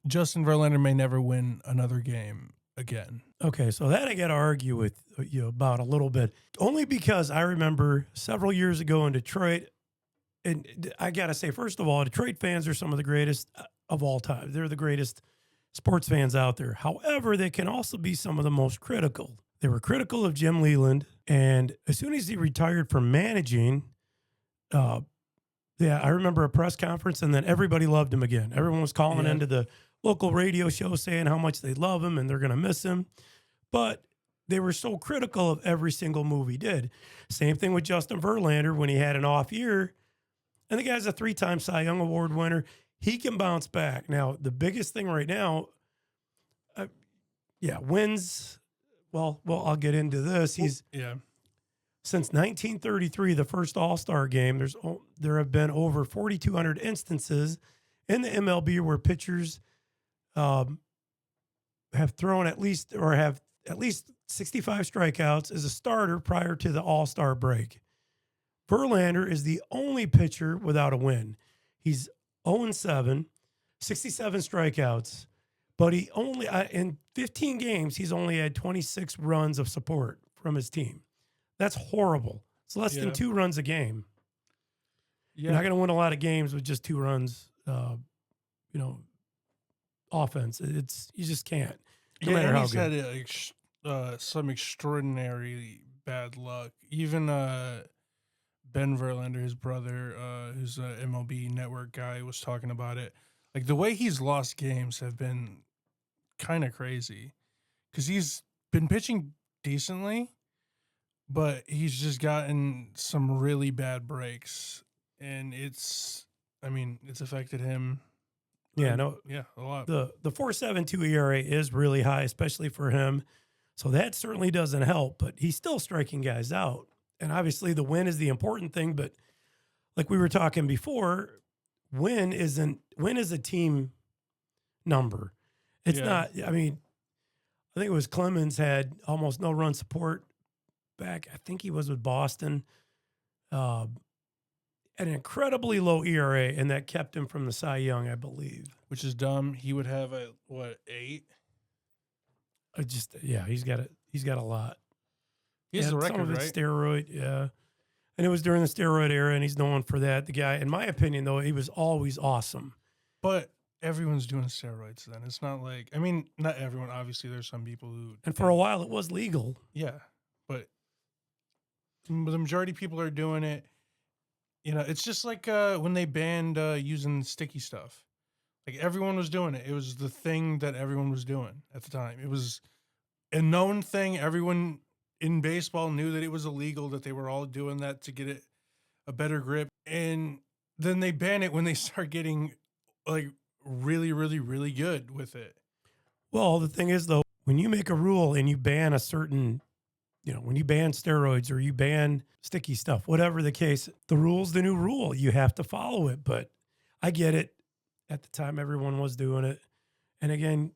Justin Verlander may never win another game again. Okay, so that I got to argue with you about a little bit, only because I remember several years ago in Detroit, and I got to say, first of all, Detroit fans are some of the greatest of all time. They're the greatest sports fans out there. However, they can also be some of the most critical. They were critical of Jim Leland, and as soon as he retired from managing, I remember a press conference, and then everybody loved him again. Everyone was calling into the local radio show saying how much they love him and they're going to miss him. But they were so critical of every single move he did. Same thing with Justin Verlander when he had an off year. And the guy's a 3-time Cy Young Award winner. He can bounce back. Now, the biggest thing right now, wins. Well, I'll get into this. Since 1933, the first All-Star game, there have been over 4,200 instances in the MLB where pitchers have thrown at least 65 strikeouts as a starter prior to the All-Star break. Verlander is the only pitcher without a win. He's 0-7, 67 strikeouts, but he only in 15 games he's only had 26 runs of support from his team. That's horrible. It's less than 2 runs a game. You're not going to win a lot of games with just 2 runs. Offense. You just can't. No matter how good. He's had some extraordinary bad luck. Even Ben Verlander, his brother, who's an MLB Network guy, was talking about it. Like the way he's lost games have been kind of crazy because he's been pitching decently, but he's just gotten some really bad breaks, and it's affected him. A lot. The 4.72 ERA is really high, especially for him. So that certainly doesn't help, but he's still striking guys out. And obviously the win is the important thing, but like we were talking before, win is a team number. It's not, I think it was Clemens had almost no run support back. I think he was with Boston. An incredibly low ERA, and that kept him from the Cy Young, I believe. Which is dumb. He would have 8? He's got a lot. He has the record, some of right? it's steroid, and it was during the steroid era, and he's known for that. The guy, in my opinion, though, he was always awesome. But everyone's doing steroids then. It's not like, not everyone. Obviously, there's some people who... And for a while, it was legal. Yeah, but the majority of people are doing it. It's just like when they banned using sticky stuff. Like, everyone was doing it. It was the thing that everyone was doing at the time. It was a known thing. Everyone in baseball knew that it was illegal, that they were all doing that to get a better grip. And then they ban it when they start getting, like, really, really, really good with it. Well, the thing is, though, when you make a rule and you ban a certain... when you ban steroids or you ban sticky stuff, whatever the case, the rule's the new rule. You have to follow it. But I get it. At the time, everyone was doing it. And again...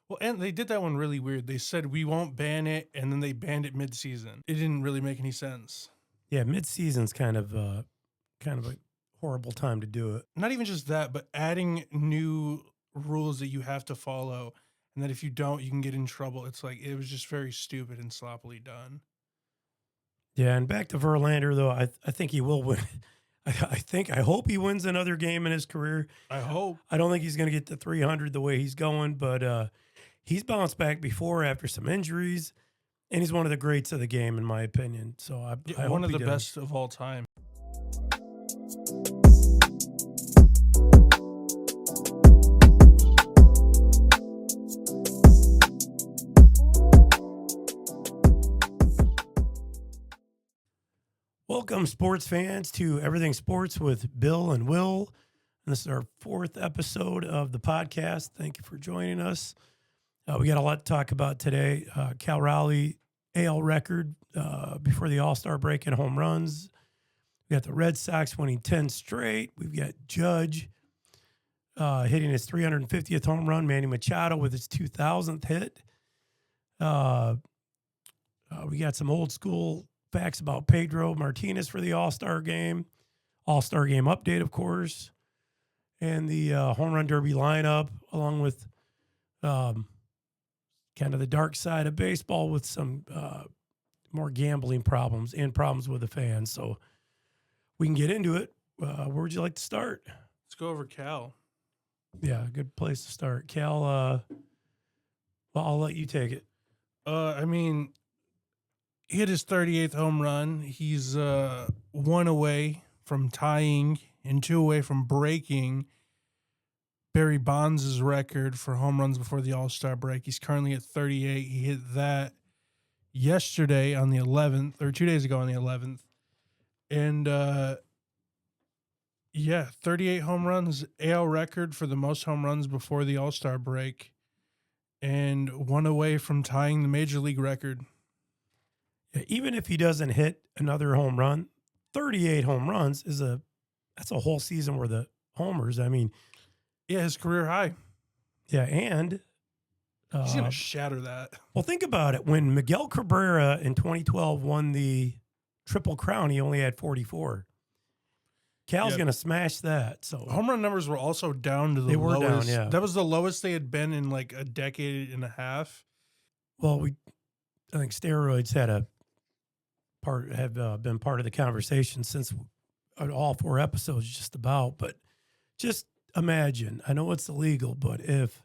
Well, and they did that one really weird. They said, we won't ban it, and then they banned it mid-season. It didn't really make any sense. Yeah, mid-season's kind of a horrible time to do it. Not even just that, but adding new rules that you have to follow, and that if you don't, you can get in trouble. It's like, it was just very stupid and sloppily done. Yeah, and back to Verlander, though, I think he will win. I hope he wins another game in his career. I hope. I don't think he's going to get to 300 the way he's going, but he's bounced back before after some injuries, and he's one of the greats of the game, in my opinion. So I hope one of the does. best of all time. Welcome, sports fans, to Everything Sports with Bill and Will. And this is our 4th episode of the podcast. Thank you for joining us. We got a lot to talk about today. Cal Raleigh AL record before the All-Star break in home runs. We got the Red Sox winning 10 straight. We've got Judge hitting his 350th home run. Manny Machado with his 2,000th hit. We got some old school facts about Pedro Martinez for the All-Star game. All-Star game update, of course. and the home run derby lineup, along with kind of the dark side of baseball with some more gambling problems and problems with the fans. So we can get into it. Where would you like to start? Let's go over Cal. Yeah, good place to start. Cal, well, I'll let you take it. I mean, he hit his 38th home run. He's 1 away from tying and 2 away from breaking Barry Bonds' record for home runs before the All-Star break. He's currently at 38. He hit that yesterday on the 11th, or 2 days ago on the 11th. And, 38 home runs, AL record for the most home runs before the All-Star break, and 1 away from tying the Major League record. Yeah, even if he doesn't hit another home run, 38 home runs that's a whole season worth of homers. I mean, yeah, his career high. Yeah, and he's gonna shatter that. Well, think about it. When Miguel Cabrera in 2012 won the Triple Crown, he only had 44. Cal's going to smash that. So home run numbers were also down to the lowest. Down, yeah. That was the lowest they had been in like a decade and a half. Well, I think steroids have been part of the conversation since all 4 episodes just about. But just imagine, I know it's illegal, but if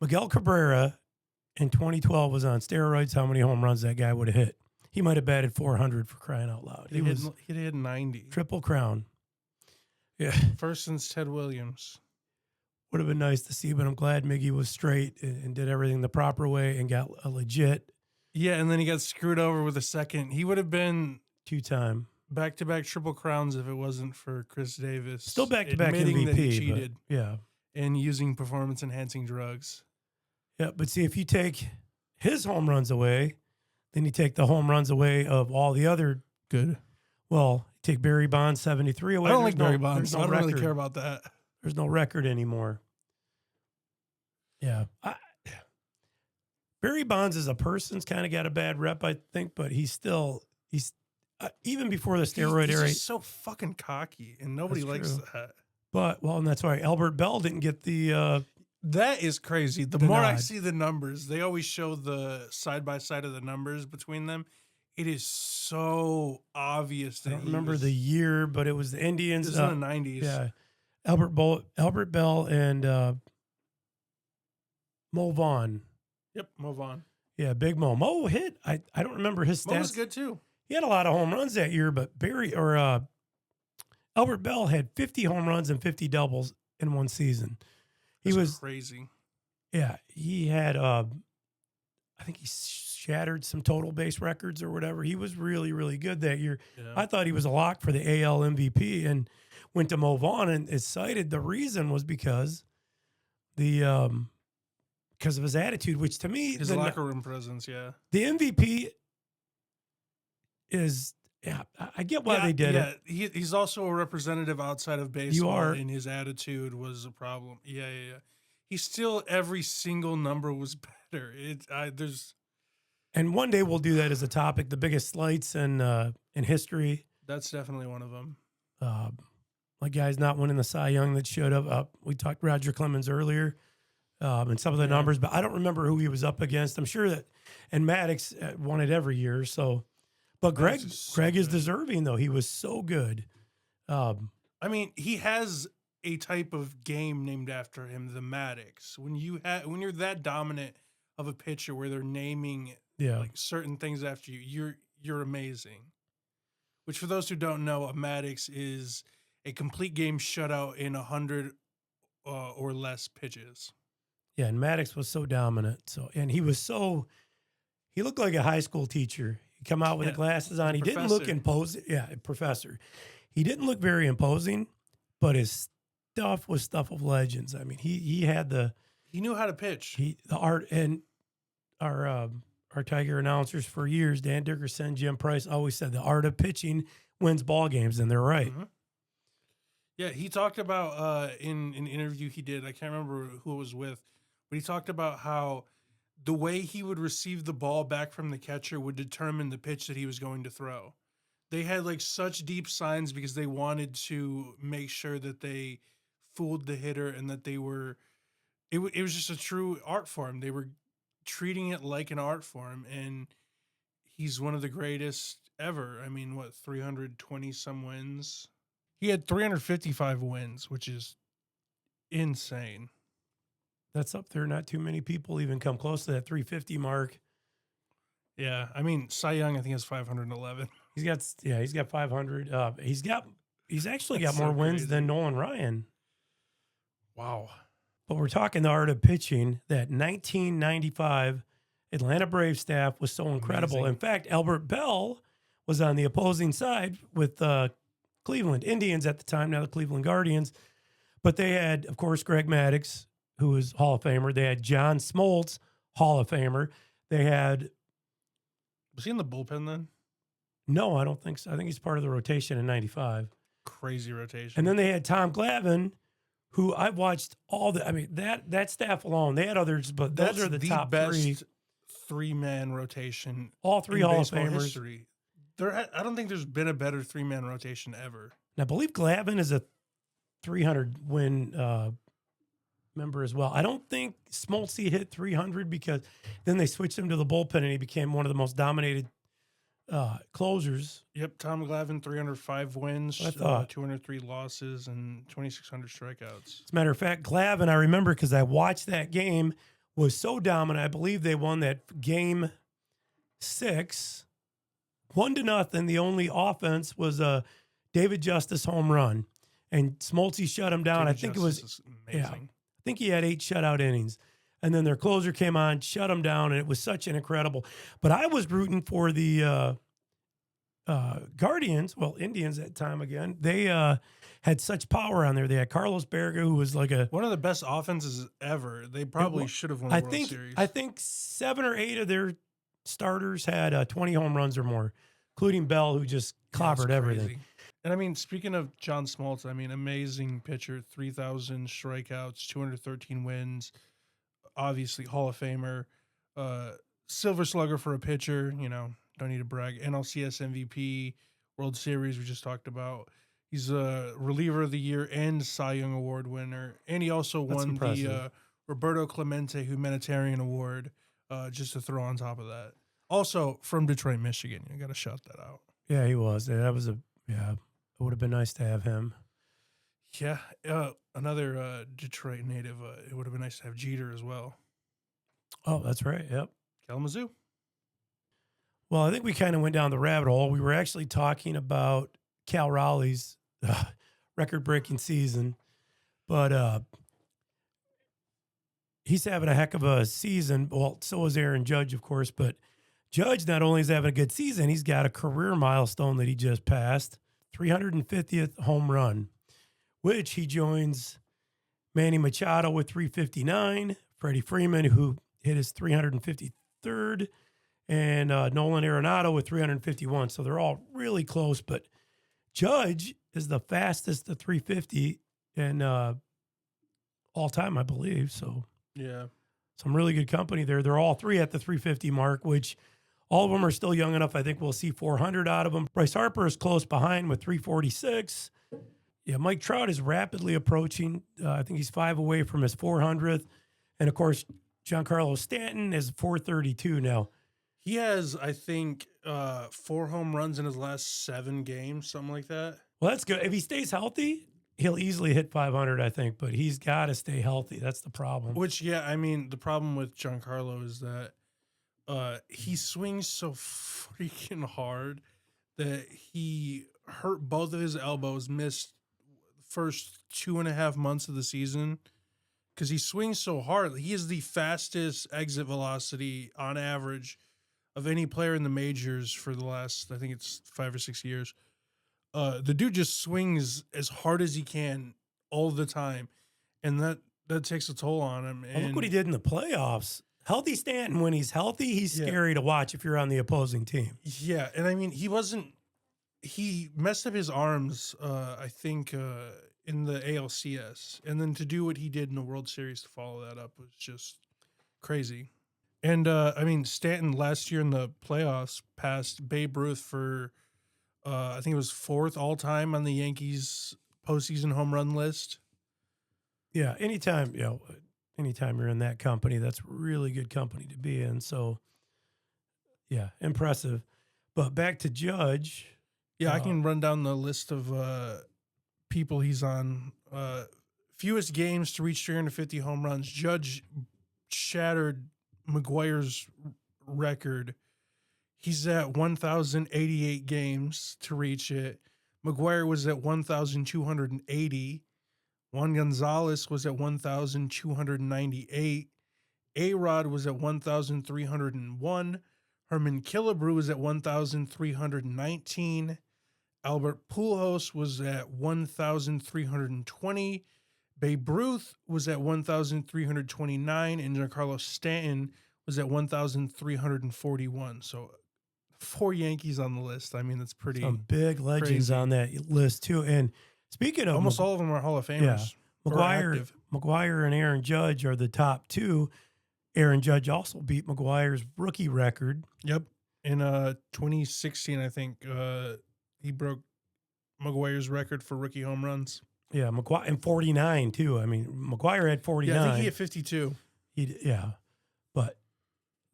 Miguel Cabrera in 2012 was on steroids, how many home runs that guy would have hit? He might have batted 400 for crying out loud. He hit 90. Triple Crown. Yeah. First since Ted Williams. Would have been nice to see, but I'm glad Miggy was straight and did everything the proper way and got a legit. Yeah, and then he got screwed over with a second. He would have been 2-time back-to-back Triple Crowns if it wasn't for Chris Davis. Still back-to-back MVP, that he cheated. Yeah. And using performance-enhancing drugs. Yeah, but see, if you take his home runs away, then you take the home runs away of all the other good. Well, take Barry Bonds 73 away. I don't like Barry Bonds. I don't really care about that. There's no record anymore. Yeah. Barry Bonds as a person's kind of got a bad rep, I think, but he's even before the steroid era. He's so fucking cocky, and nobody likes that. But, and that's why Albert Bell didn't get the... that is crazy. The more I see the numbers, they always show the side-by-side of the numbers between them. It is so obvious that I don't remember the year, but it was the Indians. It was in the 90s. Yeah. Albert Bell and Mo Vaughn. Yep, Mo Vaughn. Yeah, Big Mo. Mo hit. I don't remember his stats. Mo was good too. He had a lot of home runs that year, but Albert Bell had 50 home runs and 50 doubles in one season. He was crazy. Yeah, he had I think he shattered some total base records or whatever. He was really, really good that year. Yeah. I thought he was a lock for the AL MVP and went to Mo Vaughn and is cited. The reason was because of his attitude, which to me, his locker room presence. Yeah, the MVP is. Yeah, I get why they did it. He's also a representative outside of baseball, and his attitude was a problem. Yeah. He's still every single number was better. And one day we'll do that as a topic. The biggest slights in history. That's definitely one of them. Like guys not winning the Cy Young that showed up. We talked Roger Clemens earlier, and some of the numbers, but I don't remember who he was up against. I'm sure that, and Maddox won it every year. So, but Greg is deserving though. He was so good. I mean, he has a type of game named after him, the Maddox. When you're that dominant of a pitcher, where they're naming like certain things after you, you're amazing. Which, for those who don't know, a Maddox is a complete game shutout in 100 or less pitches. Yeah, and Maddox was so dominant. And he looked like a high school teacher. He'd come out with the glasses on. He didn't look imposing. Yeah, professor. He didn't look very imposing, but his stuff was stuff of legends. I mean, he knew how to pitch. The art, and our Tiger announcers for years, Dan Dickerson, Jim Price, always said the art of pitching wins ball games, and they're right. Mm-hmm. Yeah, he talked about in an interview he did, I can't remember who it was with, but he talked about how the way he would receive the ball back from the catcher would determine the pitch that he was going to throw. They had like such deep signs because they wanted to make sure that they fooled the hitter and that they were it was just a true art form. They were treating it like an art form, and he's one of the greatest ever. I mean, what, 320 some wins? He had 355 wins, which is insane. That's up there. Not too many people even come close to that 350 mark. Yeah, I mean, Cy Young, I think, has 511. He's got 500. He's actually got That's more so wins crazy. than Nolan Ryan. Wow. But we're talking the art of pitching. That 1995 Atlanta Braves staff was so incredible. Amazing. In fact, Albert Bell was on the opposing side with Cleveland Indians at the time, now the Cleveland Guardians. But they had, of course, Greg Maddux, who was Hall of Famer. They had John Smoltz, Hall of Famer. They had... Was he in the bullpen then? No, I don't think so. I think he's part of the rotation in 95. Crazy rotation. And then they had Tom Glavine, who I've watched all the... I mean, that staff alone, they had others, but those are the top best three-man rotation. All three Hall of Famers. History. I don't think there's been a better three-man rotation ever. And I believe Glavine is a 300-win member as well. I don't think Smoltz hit 300 because then they switched him to the bullpen and he became one of the most dominated closers. Yep, Tom Glavine, 305 wins, 203 losses, and 2,600 strikeouts. As a matter of fact, Glavine, I remember because I watched that game, was so dominant. I believe they won that game 6, 1-0. The only offense was a David Justice home run, and Smoltz shut him down. David I think Justice it was is amazing. I think he had 8 shutout innings. And then their closer came on, shut him down, and it was such an incredible. But I was rooting for the Guardians, well, Indians at the time again. They had such power on there. They had Carlos Berga, who was like one of the best offenses ever. They probably should have won the World Series. I think 7 or 8 of their starters had 20 home runs or more, including Bell, who just clobbered everything. And I mean, speaking of John Smoltz, I mean, amazing pitcher, 3,000 strikeouts, 213 wins, obviously Hall of Famer, Silver Slugger for a pitcher, don't need to brag, NLCS MVP, World Series we just talked about. He's a reliever of the year and Cy Young Award winner. And he also won the Roberto Clemente Humanitarian Award, just to throw on top of that. Also from Detroit, Michigan. You got to shout that out. Yeah, he was. It would have been nice to have him. Yeah, another Detroit native. It would have been nice to have Jeter as well. Oh, that's right. Yep. Kalamazoo. Well, I think we kind of went down the rabbit hole. We were actually talking about Cal Raleigh's record-breaking season, but he's having a heck of a season. Well, so is Aaron Judge, of course, but Judge not only is having a good season, he's got a career milestone that he just passed, 350th home run, which he joins Manny Machado with 359, Freddie Freeman, who hit his 353rd, and Nolan Arenado with 351. So they're all really close, but Judge is the fastest to 350 in all time, I believe. So yeah, some really good company there. They're all three at the 350 mark, which all of them are still young enough. I think we'll see 400 out of them. Bryce Harper is close behind with 346. Yeah, Mike Trout is rapidly approaching. I think he's 5 away from his 400th. And, of course, Giancarlo Stanton is 432 now. He has, I think, 4 home runs in his last 7 games, something like that. Well, that's good. If he stays healthy, he'll easily hit 500, I think. But he's got to stay healthy. That's the problem. Which, yeah, I mean, the problem with Giancarlo is that he swings so freaking hard that he hurt both of his elbows, missed first 2.5 months of the season because he swings so hard. He is the fastest exit velocity on average of any player in the majors for the last, I think it's 5 or 6 years. The dude just swings as hard as he can all the time, and that takes a toll on him. And look what he did in the playoffs. Healthy Stanton, when he's healthy, he's scary to watch if you're on the opposing team. Yeah, and I mean, he messed up his arms, I think, in the ALCS. And then to do what he did in the World Series to follow that up was just crazy. And, I mean, Stanton last year in the playoffs passed Babe Ruth for, I think it was 4th all-time on the Yankees postseason home run list. Yeah, anytime anytime you're in that company, that's really good company to be in. So yeah, impressive. But back to Judge. Yeah, I can run down the list of people he's on. Fewest games to reach 350 home runs. Judge shattered McGuire's record. He's at 1,088 games to reach it. McGuire was at 1,280. Juan Gonzalez was at 1,298. A-Rod was at 1,301. Herman Killebrew was at 1,319. Albert Pujols was at 1,320. Babe Ruth was at 1,329. And Giancarlo Stanton was at 1,341. So 4 Yankees on the list. I mean, that's pretty Some big legends crazy. on that list too. And speaking of Almost all of them are Hall of Famers. McGuire and Aaron Judge are the top two. Aaron Judge also beat McGuire's rookie record. Yep. In 2016, I think he broke McGuire's record for rookie home runs. Yeah, McGuire and 49 too. I mean, McGuire had 49. Yeah, I think he had 52. But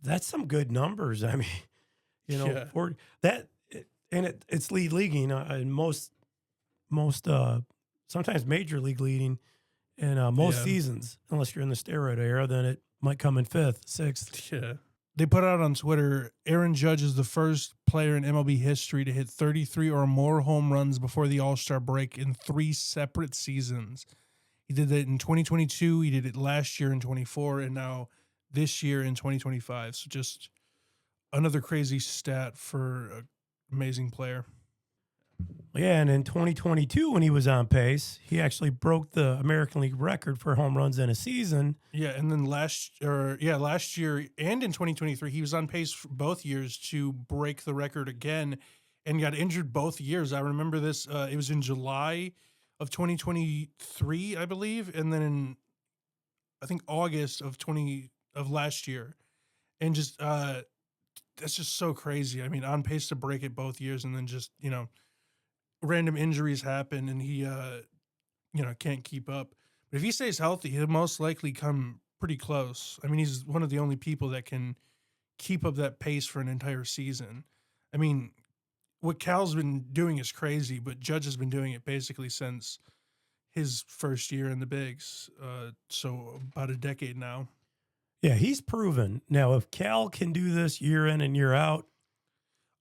that's some good numbers. I mean, for that, and it's league leading in most sometimes major league leading in most seasons, unless you're in the steroid era, then it might come in 5th, 6th. Yeah. They put out on Twitter, Aaron Judge is the first player in MLB history to hit 33 or more home runs before the All-Star break in 3 separate seasons. He did that in 2022, he did it last year in 24, and now this year in 2025. So just another crazy stat for an amazing player. Yeah, and in 2022, when he was on pace, he actually broke the American League record for home runs in a season. Yeah, and then last year and in 2023, he was on pace for both years to break the record again, and got injured both years. I remember this. It was in July of 2023, I believe, and then in I think August of last year, and just that's just so crazy. I mean, on pace to break it both years, and then just random injuries happen, and he can't keep up. But if he stays healthy, he'll most likely come pretty close. I mean, he's one of the only people that can keep up that pace for an entire season. I mean, what Cal's been doing is crazy, but Judge has been doing it basically since his first year in the bigs, so about a decade now. Yeah, he's proven. Now, if Cal can do this year in and year out,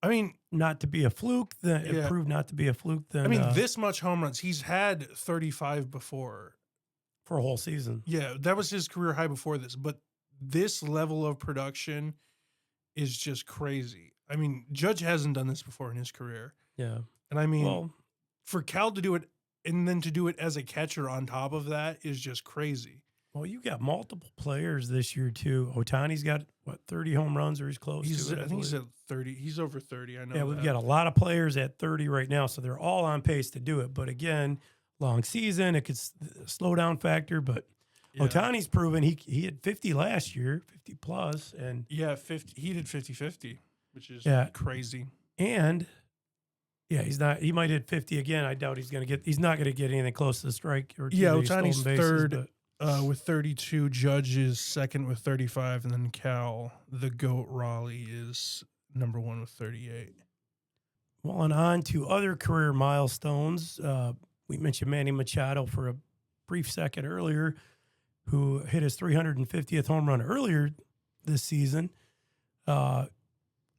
I mean, not to be a fluke, then it proved not to be a fluke. Then I mean, this much home runs, he's had 35 before for a whole season. Yeah, that was his career high before this, but this level of production is just crazy. I mean, Judge hasn't done this before in his career. Yeah, and I mean, for Cal to do it and then to do it as a catcher on top of that is just crazy. Well, you got multiple players this year too. Otani's got 30 home runs, or he's close to it. I think he's at 30. He's over 30. I know. Yeah, we've got a lot of players at 30 right now, so they're all on pace to do it. But again, long season, it could slow down factor. But Otani's proven he had 50 last year, 50 plus, and 50. He did 50-50, which is crazy. And he's not. He might hit 50 again. I doubt he's going to get. He's not going to get anything close to the strike. Or Otani's third. With 32, Judge is second with 35, and then Cal, the GOAT Raleigh, is number 1 with 38. Well, and on to other career milestones. We mentioned Manny Machado for a brief second earlier, who hit his 350th home run earlier this season.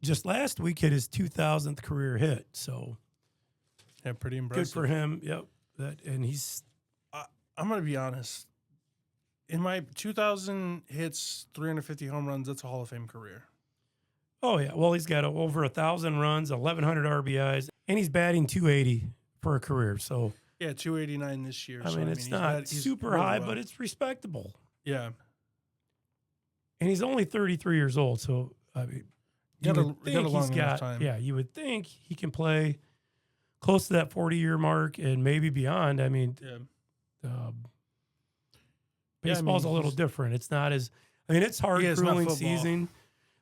Just last week, hit his 2000th career hit. So, pretty impressive. Good for him. Yep. And he's. I'm gonna be honest. In my 2,000 hits, 350 home runs, that's a Hall of Fame career. Oh, yeah. Well, he's got over 1,000 runs, 1,100 RBIs, and he's batting 280 for a career. So 289 this year. I mean, it's not super high, but it's respectable. Yeah. And he's only 33 years old. So, I mean, you would think he can play close to that 40-year mark and maybe beyond. I mean, baseball's a little different. It's not as, it's hard, grueling season,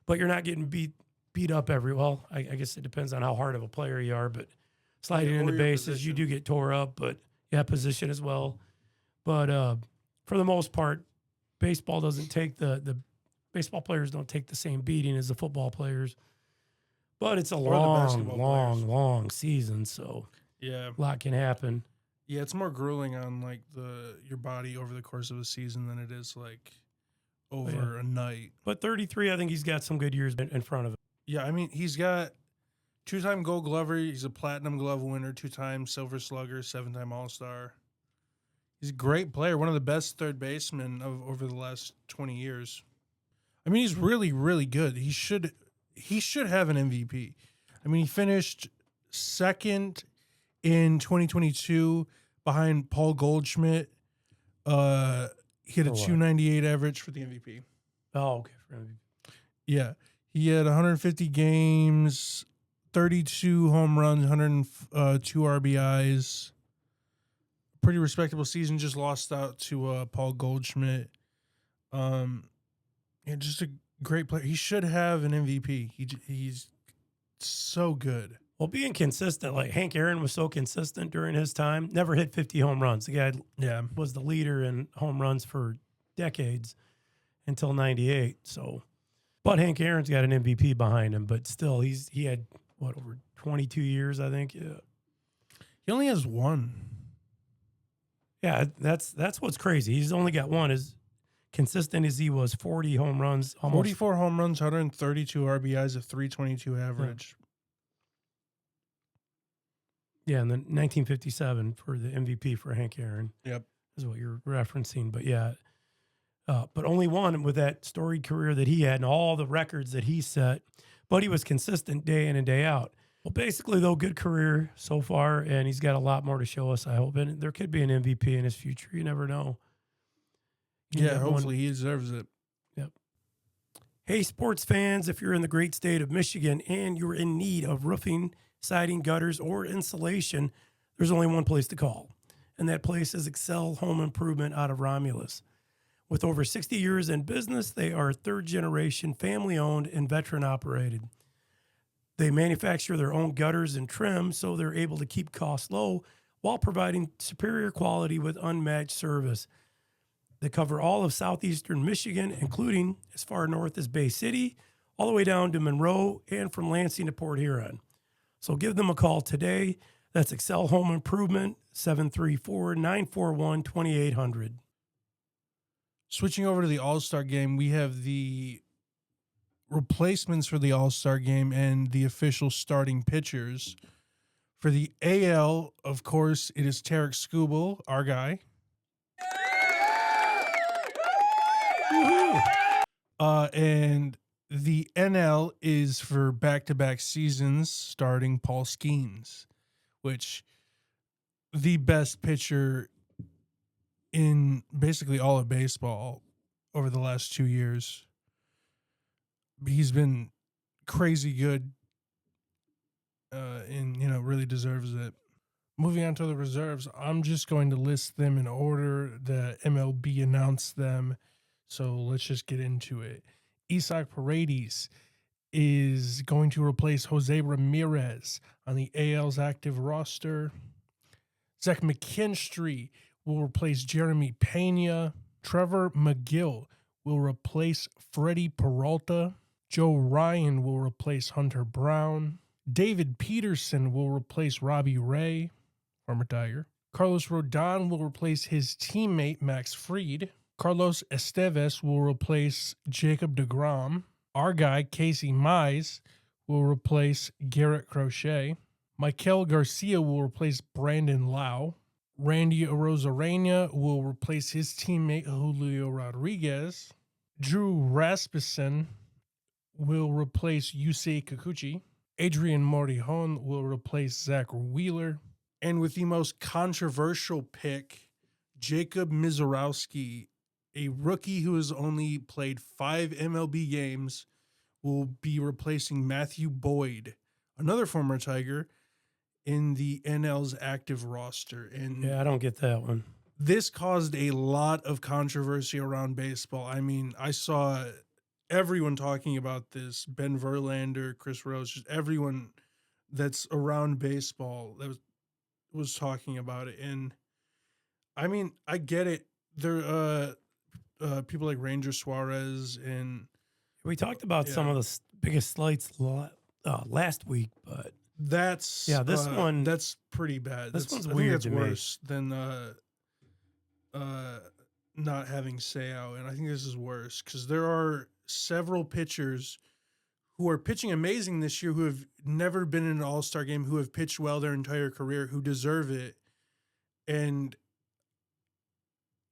but you're not getting beat up I guess it depends on how hard of a player you are, but sliding into bases, you do get tore up, but position as well. But for the most part, baseball doesn't take the baseball players don't take the same beating as the football players. But it's a long season, so yeah, a lot can happen. Yeah, it's more grueling on like your body over the course of a season than it is like over a night. But 33, I think he's got some good years in front of him. Yeah, I mean, he's got 2-time Gold Glover. He's a Platinum Glove winner, 2-time Silver Slugger, 7-time All-Star. He's a great player, one of the best third basemen of over the last 20 years. I mean, he's really, really good. He should have an MVP. I mean, he finished second in 2022 behind Paul Goldschmidt. He had a 298 average for the MVP. Oh, okay. For MVP. Yeah. He had 150 games, 32 home runs, 102 RBIs. Pretty respectable season. Just lost out to Paul Goldschmidt. Yeah, just a great player. He should have an MVP. He's so good. Well, being consistent, like Hank Aaron was so consistent during his time, never hit 50 home runs. The guy was the leader in home runs for decades until 98. So, but Hank Aaron's got an MVP behind him, but still he had over 22 years, I think. Yeah. He only has one. Yeah, that's what's crazy. He's only got one. As consistent as he was, 40 home runs, almost 44 home runs, 132 RBIs, a 322 average. Yeah, and then 1957 for the MVP for Hank Aaron. Yep. Is what you're referencing. But yeah, but only one with that storied career that he had and all the records that he set. But he was consistent day in and day out. Well, basically, though, good career so far, and he's got a lot more to show us, I hope. And there could be an MVP in his future. You never know. Yeah, hopefully he deserves it. Yep. Hey, sports fans, if you're in the great state of Michigan and you're in need of roofing, siding, gutters, or insulation, there's only one place to call, and that place is Excel Home Improvement out of Romulus. With over 60 years in business, they are third-generation, family-owned, and veteran-operated. They manufacture their own gutters and trim, so they're able to keep costs low while providing superior quality with unmatched service. They cover all of southeastern Michigan, including as far north as Bay City, all the way down to Monroe, and from Lansing to Port Huron. So give them a call today. That's Excel Home Improvement, 734-941-2800. Switching over to the All-Star game, we have the replacements for the All-Star game and the official starting pitchers. For the AL, of course, it is Tarik Skubal, our guy. And the NL is for back-to-back seasons starting Paul Skeens, which the best pitcher in basically all of baseball over the last 2 years. He's been crazy good and, really deserves it. Moving on to the reserves, I'm just going to list them in order the MLB announced them. So let's just get into it. Isaac Paredes is going to replace Jose Ramirez on the AL's active roster. Zach McKinstry will replace Jeremy Pena. Trevor McGill will replace Freddie Peralta. Joe Ryan will replace Hunter Brown. David Peterson will replace Robbie Ray, former Tiger. Carlos Rodon will replace his teammate Max Fried. Carlos Estevez will replace Jacob deGrom. Our guy, Casey Mize, will replace Garrett Crochet. Michael Garcia will replace Brandon Lau. Randy Arozarena will replace his teammate Julio Rodriguez. Drew Rasmussen will replace Yusei Kikuchi. Adrian Morillon will replace Zach Wheeler. And with the most controversial pick, Jacob Mizorowski, a rookie who has only played 5 MLB games, will be replacing Matthew Boyd, another former Tiger, in the NL's active roster. And yeah, I don't get that one. This caused a lot of controversy around baseball. I mean, I saw everyone talking about this. Ben Verlander, Chris Rose, just everyone that's around baseball that was talking about it. And I mean, I get it. There, people like Ranger Suarez and We talked about some of the biggest slights last week, but that's this one that's pretty bad. This one's I think weird that's to me. worse than not having Seo, and I think this is worse because there are several pitchers who are pitching amazing this year who have never been in an All-Star game, who have pitched well their entire career, who deserve it. And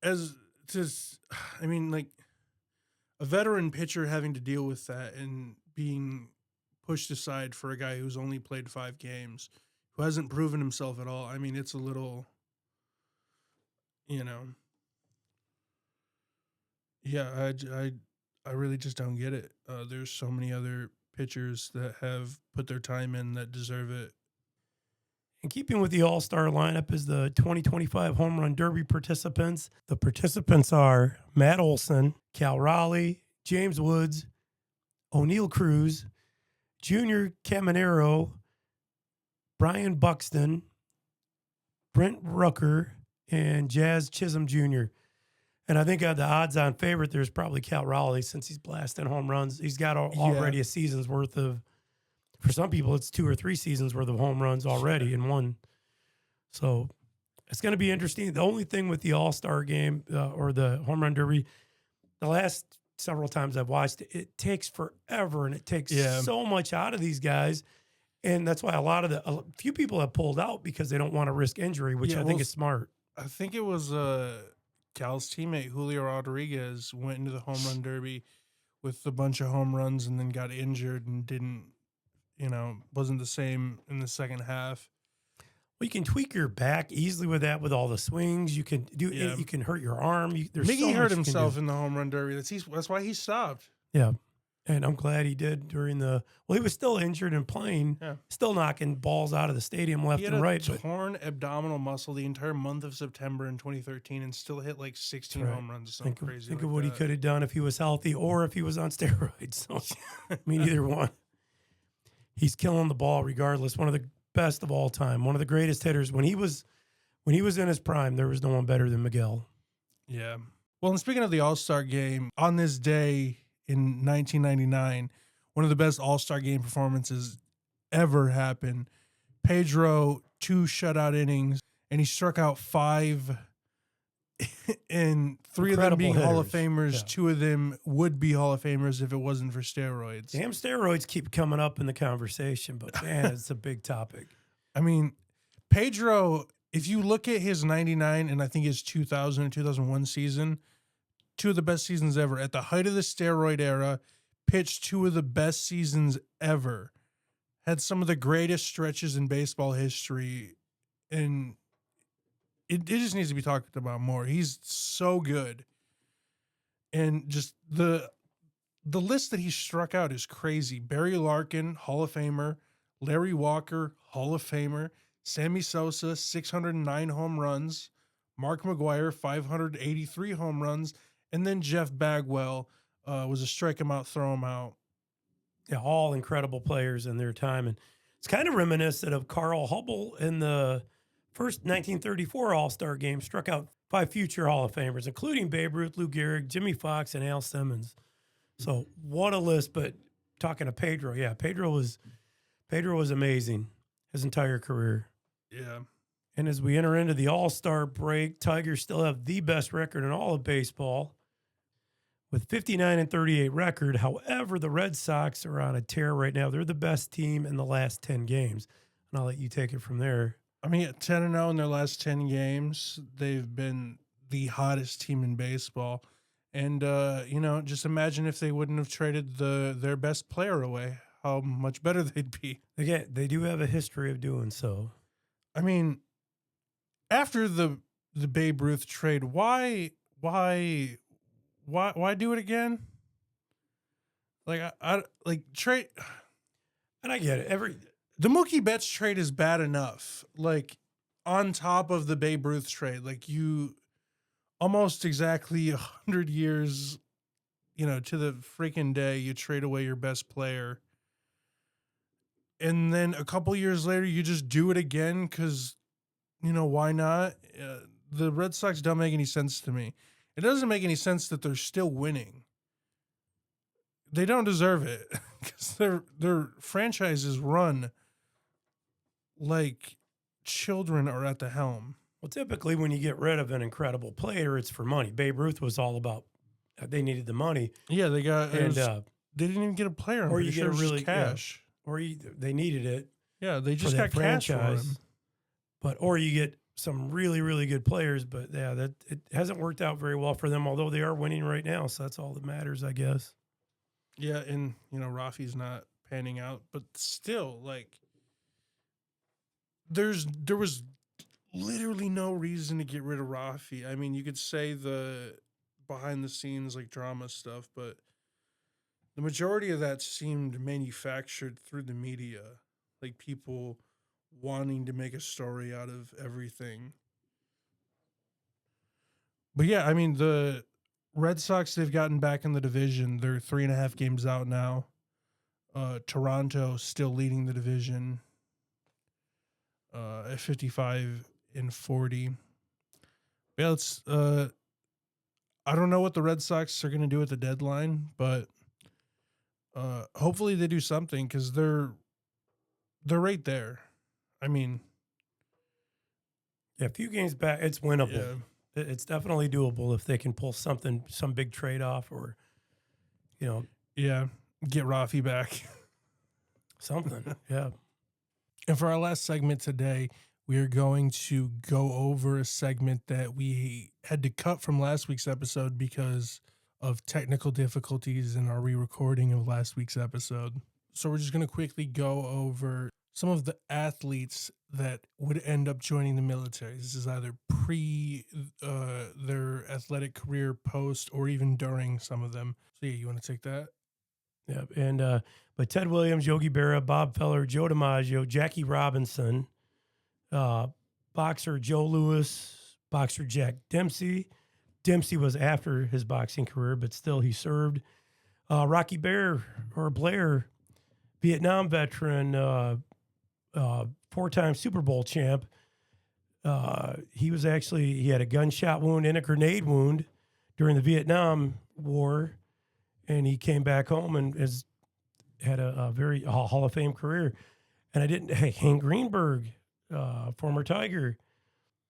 as to, I mean, like a veteran pitcher having to deal with that and being pushed aside for a guy who's only played 5 games, who hasn't proven himself at all. I mean, it's a little, you know, yeah, I really just don't get it. There's so many other pitchers that have put their time in that deserve it. In keeping with the All-Star lineup is the 2025 Home Run Derby participants. The participants are Matt Olson, Cal Raleigh, James Woods, O'Neill Cruz, Junior Caminero, Brian Buxton, Brent Rucker, and Jazz Chisholm Jr. And I think the odds-on favorite there's probably Cal Raleigh since he's blasting home runs. He's got already a season's worth of, for some people, it's 2 or 3 seasons worth of home runs already in one. So it's going to be interesting. The only thing with the All-Star game or the Home Run Derby, the last several times I've watched it, it takes forever and it takes so much out of these guys. And that's why a few people have pulled out because they don't want to risk injury, which I think is smart. I think it was Cal's teammate, Julio Rodriguez, went into the Home Run Derby with a bunch of home runs and then got injured and didn't, wasn't the same in the second half. Well, you can tweak your back easily with that, with all the swings. You can do it. You can hurt your arm. Miggy hurt himself in the Home Run Derby. That's why he stopped. Yeah. And I'm glad he did during he was still injured and playing, still knocking balls out of the stadium left and right. He had a torn abdominal muscle the entire month of September in 2013 and still hit like 16 home runs or something crazy. Think of what he could have done if he was healthy or if he was on steroids. So, I mean, either one. He's killing the ball regardless. One of the best of all time. One of the greatest hitters. When he was in his prime, there was no one better than Miguel. Yeah. Well, and speaking of the All-Star game, on this day in 1999, one of the best All-Star game performances ever happened. Pedro, 2 shutout innings, and he struck out 5, and 3 of them being Hall of Famers. 2 of them would be Hall of Famers if it wasn't for steroids. Damn, steroids keep coming up in the conversation, but man, it's a big topic. I mean, Pedro, if you look at his 99 and I think his 2000 or 2001 season, 2 of the best seasons ever. At the height of the steroid era, pitched 2 of the best seasons ever. Had some of the greatest stretches in baseball history. And it just needs to be talked about more. He's so good. And just the list that he struck out is crazy. Barry Larkin, Hall of Famer. Larry Walker, Hall of Famer. Sammy Sosa, 609 home runs. Mark McGwire, 583 home runs. And then Jeff Bagwell was a strike him out, throw him out. Yeah, all incredible players in their time. And it's kind of reminiscent of Carl Hubble in the first 1934 All-Star game, struck out 5 future Hall of Famers, including Babe Ruth, Lou Gehrig, Jimmy Fox, and Al Simmons. So what a list. But talking to Pedro, Pedro was amazing his entire career. Yeah. And as we enter into the All-Star break, Tigers still have the best record in all of baseball with 59-38 record. However, the Red Sox are on a tear right now. They're the best team in the last 10 games. And I'll let you take it from there. I mean, at 10-0 in their last 10 games, they've been the hottest team in baseball. And, just imagine if they wouldn't have traded their best player away, how much better they'd be. They do have a history of doing so. I mean, after the Babe Ruth trade, why do it again? Like I trade, and I get it. The Mookie Betts trade is bad enough. Like on top of the Babe Ruth trade, like you almost exactly 100 years, to the freaking day, you trade away your best player, and then a couple years later, you just do it again because, why not? The Red Sox don't make any sense to me. It doesn't make any sense that they're still winning. They don't deserve it because their franchises run like children are at the helm. Well, typically when you get rid of an incredible player, it's for money. Babe Ruth was all about they needed the money. Yeah, they got they didn't even get a player. Or you get a really cash. Yeah, or they needed it. Yeah, they just got cash for him. But or you get some really, really good players, but yeah, that it hasn't worked out very well for them, although they are winning right now, so that's all that matters, I guess. Yeah, and Rafi's not panning out, but still, like there was literally no reason to get rid of Rafi. I mean, you could say the behind the scenes like drama stuff, but the majority of that seemed manufactured through the media, like people wanting to make a story out of everything. But yeah, I mean, the Red Sox, they've gotten back in the division. They're 3.5 games out now. Toronto still leading the division at 55-40. Yeah, it's I don't know what the Red Sox are going to do at the deadline, but hopefully they do something because they're right there. I mean, yeah, a few games back, it's winnable. Yeah. It's definitely doable if they can pull some big trade off, or yeah, get Rafi back. Something, yeah. And for our last segment today, we are going to go over a segment that we had to cut from last week's episode because of technical difficulties in our re-recording of last week's episode. So we're just going to quickly go over some of the athletes that would end up joining the military. This is either pre their athletic career, post, or even during some of them. So yeah, you want to take that? Yeah, and but Ted Williams, Yogi Berra, Bob Feller, Joe DiMaggio, Jackie Robinson, boxer Joe Louis, boxer Jack Dempsey. Dempsey was after his boxing career, but still he served. Rocky Blair, Vietnam veteran, 4-time Super Bowl champ. He had a gunshot wound and a grenade wound during the Vietnam War, and he came back home and had a very Hall of Fame career. And Hank Greenberg, former Tiger,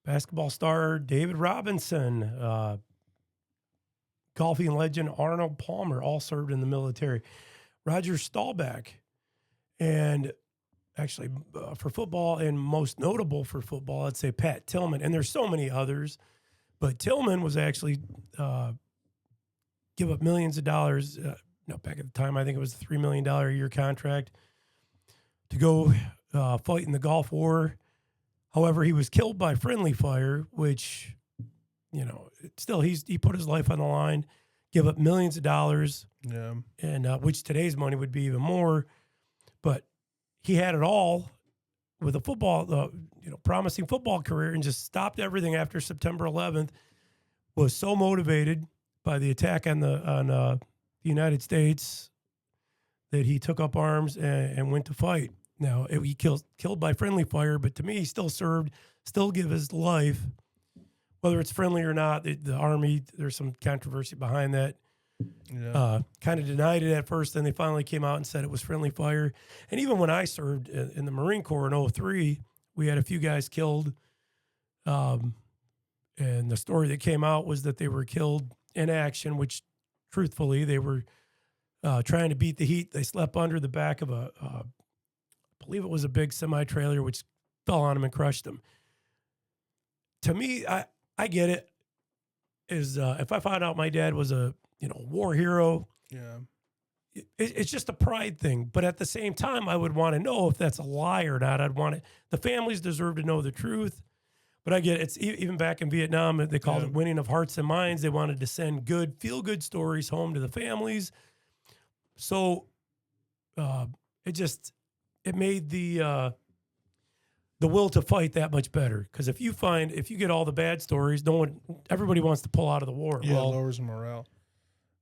basketball star David Robinson, golfing legend Arnold Palmer, all served in the military. Roger Staubach, and actually for football, and most notable for football, I'd say Pat Tillman. And there's so many others, but Tillman was actually give up millions of dollars. Back at the time, I think it was a $3 million a year contract to go fight in the Gulf War. However, he was killed by friendly fire, which, still he put his life on the line, give up millions of dollars, and which today's money would be even more. But he had it all with a football, promising football career, and just stopped everything after September 11th. Was so motivated by the attack on the United States that he took up arms and went to fight. Now, he killed by friendly fire, but to me, he still served, still give his life, whether it's friendly or not. The Army, there's some controversy behind that. Yeah. Kind of denied it at first, then they finally came out and said it was friendly fire. And even when I served in the Marine Corps in 2003, we had a few guys killed. And the story that came out was that they were killed in action, which truthfully, they were trying to beat the heat. They slept under the back of I believe it was a big semi-trailer, which fell on them and crushed them. To me, I get it. If I found out my dad was a war hero, it's just a pride thing. But at the same time, I would want to know if that's a lie or not. The families deserve to know the truth. But I get it. It's even back in Vietnam, they called it winning of hearts and minds. They wanted to send feel-good stories home to the families. So it made the will to fight that much better. Because if you get all the bad stories, everybody wants to pull out of the war. Yeah, well, it lowers morale.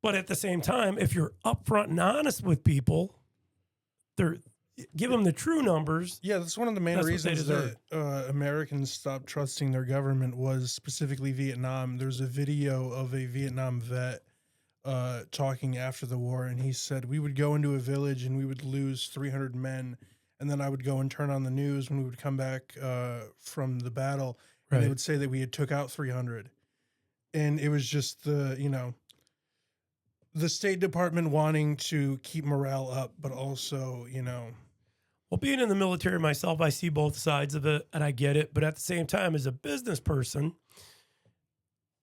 But at the same time, if you're upfront and honest with people, Give them the true numbers. Yeah, that's one of the main That's what they reasons deserve. that Americans stopped trusting their government was specifically Vietnam. There's a video of a Vietnam vet talking after the war, and he said we would go into a village and we would lose 300 men, and then I would go and turn on the news when we would come back from the battle, and they Right. would say that we had took out 300, and it was just the the State Department wanting to keep morale up, but also Well, being in the military myself, I see both sides of it and I get it. But at the same time, as a business person,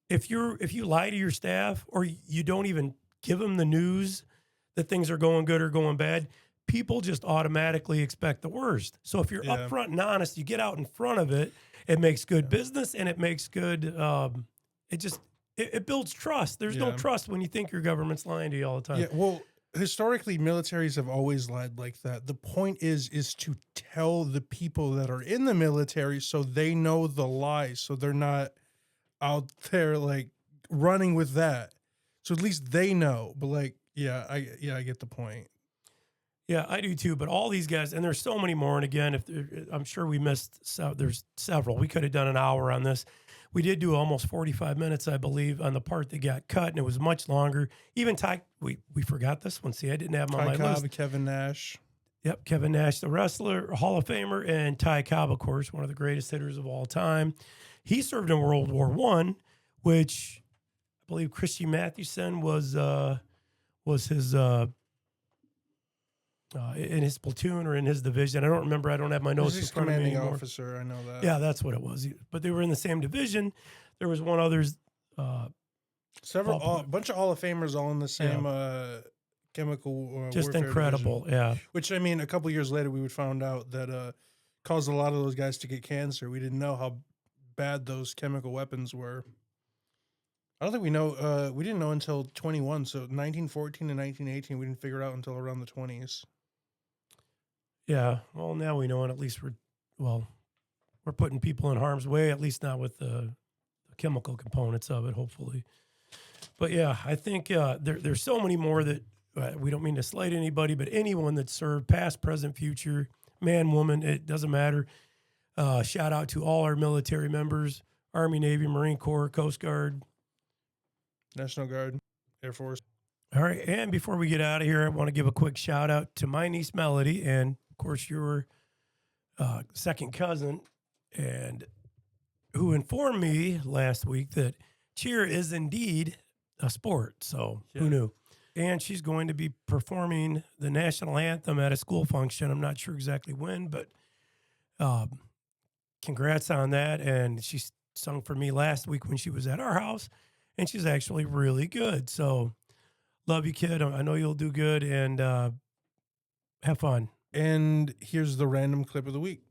if you lie to your staff or you don't even give them the news that things are going good or going bad, people just automatically expect the worst. So if you're yeah, upfront and honest, you get out in front of it, it makes good business and it makes good it just it builds trust. There's no yeah. trust when you think your government's lying to you all the time. Yeah, well, historically, militaries have always lied like that. The point is to tell the people that are in the military so they know the lie, so they're not out there like running with that. So at least they know. But like, I get the point. Yeah, I do too. But all these guys, and there's so many more. And again, I'm sure we missed. There's several. We could have done an hour on this. We did do almost 45 minutes, I believe, on the part that got cut, and it was much longer. Even Ty, we forgot this one. See, I didn't have him on Ty my Cobb, list. Kevin Nash. Yep, Kevin Nash, the wrestler, Hall of Famer, and Ty Cobb, of course, one of the greatest hitters of all time. He served in World War I, which I believe Christy Mathewson was his in his platoon or in his division. I don't remember. I don't have my notes in He's front of me commanding anymore. officer. I know that. Yeah, that's what it was. But they were in the same division. There was one other's. A bunch of Hall of Famers all in the same chemical Just warfare incredible. division. Yeah. Which I mean, a couple years later, we would found out that caused a lot of those guys to get cancer. We didn't know how bad those chemical weapons were. I don't think we know. We didn't know until 21. So 1914 and 1918, we didn't figure it out until around the 20s. Yeah. Well, now we know, and at least we're putting people in harm's way, at least not with the chemical components of it, hopefully. But yeah, I think there's so many more that we don't mean to slight anybody, but anyone that served, past, present, future, man, woman, it doesn't matter. Shout out to all our military members, Army, Navy, Marine Corps, Coast Guard, National Guard, Air Force. All right. And before we get out of here, I want to give a quick shout out to my niece, Melody, and of course, your second cousin, and who informed me last week that cheer is indeed a sport. So who knew? And she's going to be performing the national anthem at a school function. I'm not sure exactly when, but congrats on that. And she sung for me last week when she was at our house, and she's actually really good. So love you, kid. I know you'll do good, and have fun. And here's the random clip of the week.